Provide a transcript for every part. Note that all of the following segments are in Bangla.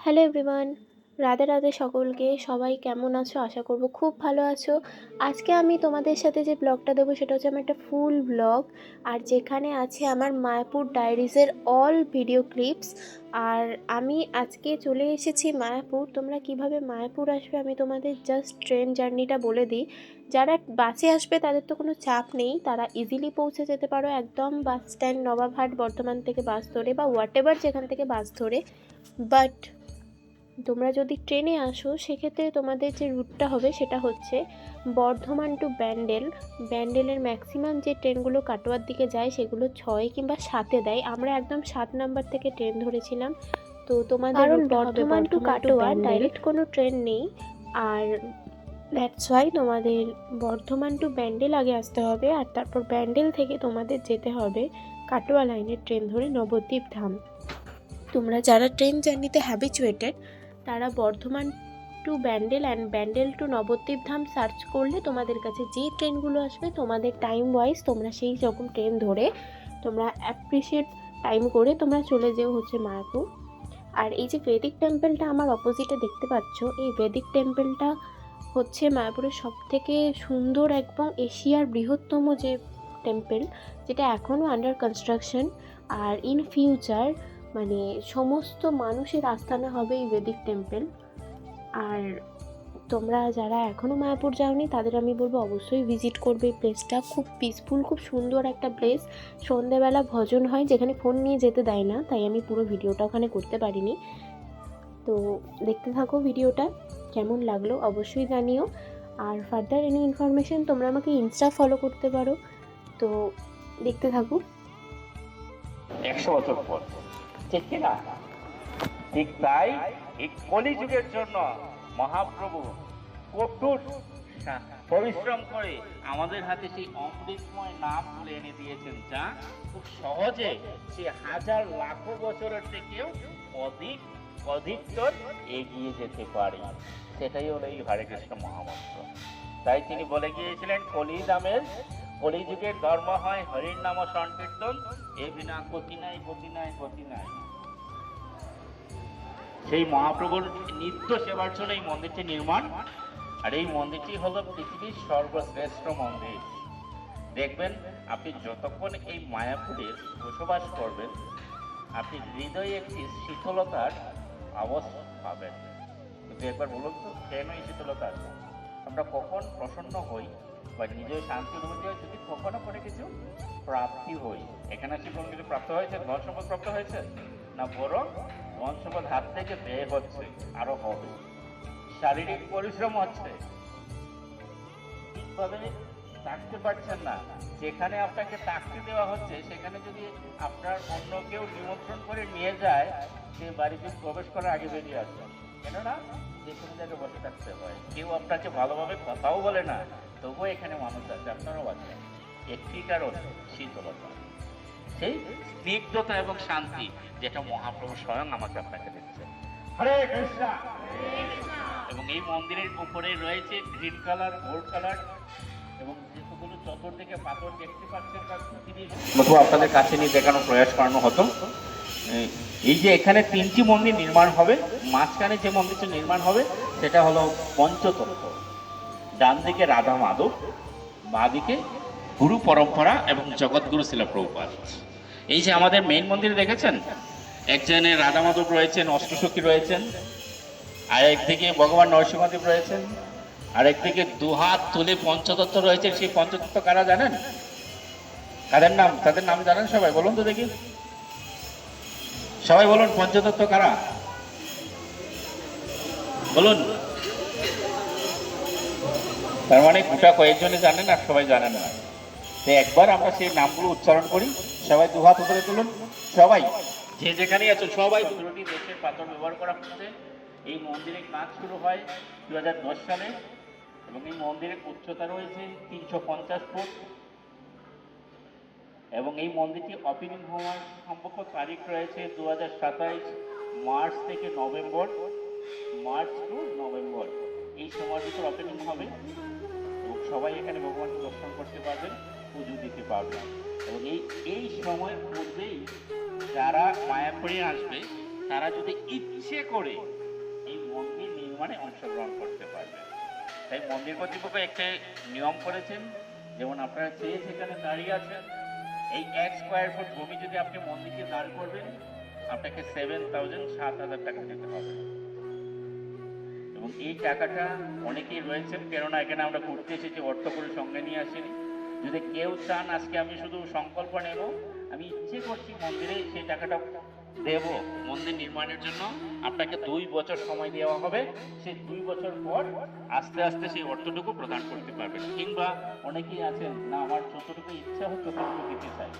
হ্যালো এভরিওয়ান, রাধে রাধে সকলকে। সবাই কেমন আছো? আশা করব খুব ভালো আছো। আজকে আমি তোমাদের সাথে যে ব্লগটা দেবো সেটা হচ্ছে আমার একটা ফুল ব্লগ, আর যেখানে আছে আমার মায়াপুর ডায়েরিজের অল ভিডিও ক্লিপস। আর আমি আজকে চলে এসেছি মায়াপুর। তোমরা কিভাবে মায়াপুর আসবে আমি তোমাদের জাস্ট ট্রেন জার্নিটা বলে দিই। যারা বাসে আসবে তাদের তো কোনো চাপ নেই, তারা ইজিলি পৌঁছে যেতে পারো একদম বাস স্ট্যান্ড নবাবহাট বর্ধমান থেকে বাস ধরে বা হোয়াট এভার যেখান থেকে বাস ধরে। বাট তোমরা যদি ট্রেনে আসো সেক্ষেত্রে তোমাদের যে রুটটা হবে সেটা হচ্ছে বর্ধমান টু ব্যান্ডেল। ব্যান্ডেলের ম্যাক্সিমাম যে ট্রেনগুলো কাটোয়ার দিকে যায় সেগুলো 6 কিংবা 7-এ দেয়। আমরা একদম 7 নাম্বার থেকে ট্রেন ধরেছিলাম। তো তোমাদের কারণ রুটটা হবে বর্ধমান টু কাটোয়া ডাইরেক্ট কোনো ট্রেন নেই, আর দ্যাটস ওয়াই তোমাদের বর্ধমান টু ব্যান্ডেল আগে আসতে হবে, আর তারপর ব্যান্ডেল থেকে তোমাদের যেতে হবে কাটোয়া লাইনের ট্রেন ধরে নবদ্বীপ ধাম। তোমরা যারা ট্রেন জার্নিতে হ্যাবিচুয়েটেড তারা Bardhaman to Bandel and Bandel to Nabadwip Dham search করলে তোমাদের কাছে যে ট্রেনগুলো আসবে তোমাদের টাইম ওয়াইজ তোমরা সেই রকম ট্রেন ধরে তোমরা অ্যাপ্রিসিয়েট টাইম করে তোমরা চলে যেও হচ্ছে মায়াপুর। আর এই যে বেদিক টেম্পলটা আমার অপোজিটে দেখতে পাচ্ছ, এই বেদিক টেম্পলটা হচ্ছে মায়াপুরের সবথেকে সুন্দর এবং এশিয়ার বৃহত্তম যে টেম্পল, যেটা এখনও আন্ডার কনস্ট্রাকশন। আর ইন ফিউচার মানে সমস্ত মানুষের আস্থানা হবে এই বেদিক টেম্পল। আর তোমরা যারা এখনও মায়াপুর যাওনি তাদের আমি বলবো অবশ্যই ভিজিট করবে। এই প্লেসটা খুব পিসফুল, খুব সুন্দর একটা প্লেস। সন্ধেবেলা ভজন হয় যেখানে ফোন নিয়ে যেতে দেয় না, তাই আমি পুরো ভিডিওটা ওখানে করতে পারিনি। তো দেখতে থাকো ভিডিওটা, কেমন লাগলো অবশ্যই জানিও। আর ফার্দার এনি ইনফরমেশন তোমরা আমাকে ইনস্টা ফলো করতে পারো। তো দেখতে থাকো। 100 বছর পর, ঠিক কিনা? ঠিক তাই এই কলিযুগের জন্য মহাপ্রভু কঠোর পরিশ্রম করে আমাদের হাতে সেই অমৃতময় নাম তুলে এনে দিয়েছেন, যা খুব সহজে সে হাজার লাখো বছরের থেকেও অধিক অধিকতর এগিয়ে যেতে পারে। সেটাই হলো এই হরে কৃষ্ণ মহামন্ত্র। তাই তিনি বলে গিয়েছিলেন, কলিযুগের ধর্ম হয় হরির নাম সংকীর্তন, এ বিনা গতি নাই, গতি নাই, গতি নাই। সেই মহাপ্রভুর নিত্য সেবার জন্য এই মন্দিরটি নির্মাণ। আর এই মন্দিরটি হলো পৃথিবীর সর্বশ্রেষ্ঠ মন্দির। দেখবেন, আপনি যতক্ষণ এই মায়াপুরে বসবাস করবেন আপনি হৃদয়ে একটি শীতলতার আওয়াজ পাবেন। কিন্তু একবার বলুন তো, কেন এই শীতলতা? আমরা কখন প্রসন্ন হই বা নিজের শান্তি অনুভূতি হয় যদি কখনো করে কিছু প্রাপ্তি হই। এখানে কি কোনো কিছু প্রাপ্ত হয়েছে? ধন সম্পদ প্রাপ্ত হয়েছে না, বরং ধন সম্পদ হাত থেকে ব্যয় হচ্ছে, আরো হবে। শারীরিক পরিশ্রম হচ্ছে, ঠিকভাবে থাকতে পারছেন না। যেখানে আপনাকে থাকতে দেওয়া হচ্ছে সেখানে যদি আপনার অন্য কেউ নিমন্ত্রণ করে নিয়ে যায়, সে বাড়িতে প্রবেশ করার আগে বেরিয়ে আসবে। কেননা যে কোনো জায়গায় বসে থাকতে হয়, কেউ আপনাকে ভালোভাবে কথাও বলে না, তবুও এখানে মানুষ আছে, আপনারাও আছেন। একটি কারণ শীতলতা, সেই স্নিগ্ধতা এবং শান্তি, যেটা মহাপ্রভু স্বয়ং আমাকে আপনাকে দিচ্ছে। হরে কৃষ্ণ। এবং এই মন্দিরের উপরে রয়েছে গ্রিন কালার, গোল্ড কালার, এবং যেগুলো চতুর্দিকে পাথর দেখতে পাচ্ছেন মতো আপনাদের কাছে নিয়ে দেখানোর প্রয়াস করানো হতো। এই যে এখানে 3টি মন্দির নির্মাণ হবে, মাঝখানে যে মন্দিরটি নির্মাণ হবে সেটা হলো পঞ্চতত্ত্ব। ডান দিকে রাধা মাধব, বাঁ দিকে গুরু পরম্পরা এবং জগৎগুরু শিলা প্রভুপাদ। এই যে আমাদের মেইন মন্দির দেখেছেন, একজনে রাধা মাধব রয়েছেন, অষ্টসখী রয়েছেন, আর একদিকে ভগবান নরসিংহদেব রয়েছেন, আর একদিকে দুহাত তুলে পঞ্চতত্ত্ব রয়েছেন। সেই পঞ্চতত্ত্ব কারা জানেন? কাদের নাম? তাদের নাম জানেন সবাই? বলুন তো দেখি, সবাই বলুন, পঞ্চতত্ত্ব কারা বলুন। তার মানে গোটা কয়েকজনে জানেন আর সবাই জানেন না। তো একবার আমরা সেই নামগুলো উচ্চারণ করি। সবাই দুহাত উপরে তুলুন, সবাই যে যেখানেই আছো সবাই। দুটি দেশের পাথর ব্যবহার করা হচ্ছে। এই মন্দিরের কাজ শুরু হয় 2010 সালে, এবং এই মন্দিরের উচ্চতা রয়েছে 350 ফুট। এবং এই মন্দিরটি ওপেনিং হওয়ার সম্ভব তারিখ রয়েছে 2027 মার্চ থেকে নভেম্বর, মার্চ টু নভেম্বর, এই সময়ের ভিতর ওপেনিং হবে। এবং সবাই এখানে ভগবানকে দর্শন করতে পারবেন, পুজো দিতে পারবেন। এবং এই সময়ের পূর্বেই যারা মায়াপুরে আসবে তারা যদি ইচ্ছে করে এই মন্দির নির্মাণে অংশগ্রহণ করতে পারবে। তাই মন্দির কর্তৃপক্ষ একটি নিয়ম করেছেন, যেমন আপনারা চেয়ে সেখানে দাঁড়িয়ে আছেন, এই 1 স্কোয়ার ফুট ভূমি যদি আপনি মন্দিরকে দান করবেন, আপনাকে 7,000 টাকা দিতে হবে। এবং এই টাকাটা অনেকেই রয়েছেন, কেননা এখানে আমরা ঘুরতে এসেছি, অর্থ করে সঙ্গে নিয়ে আসিনি। যদি কেউ চান আজকে আমি শুধু সংকল্প নেব, আমি ইচ্ছে করছি মন্দিরে সেই টাকাটা দেব মন্দির নির্মাণের জন্য, আপনাকে 2 বছর সময় দেওয়া হবে। সেই 2 বছর পর আস্তে আস্তে সেই অর্থটুকু প্রদান করতে পারবেন। কিংবা অনেকেই আছেন, না আমার যতটুকু ইচ্ছা হয় ততটুকু দিতে চাই,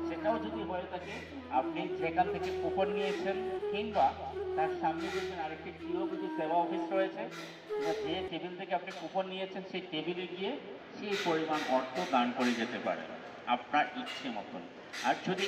সেটাও যদি হয়ে থাকে, আপনি যেখান থেকে কুপন নিয়েছেন কিংবা তার সামনে দেখবেন আরেকটি গৃহবধূ সেবা অফিস রয়েছে, যে টেবিল থেকে আপনি কুপন নিয়েছেন সেই টেবিলে গিয়ে সেই পরিমাণ অর্থ দান করে যেতে পারেন আপনার ইচ্ছে মতন। আর যদি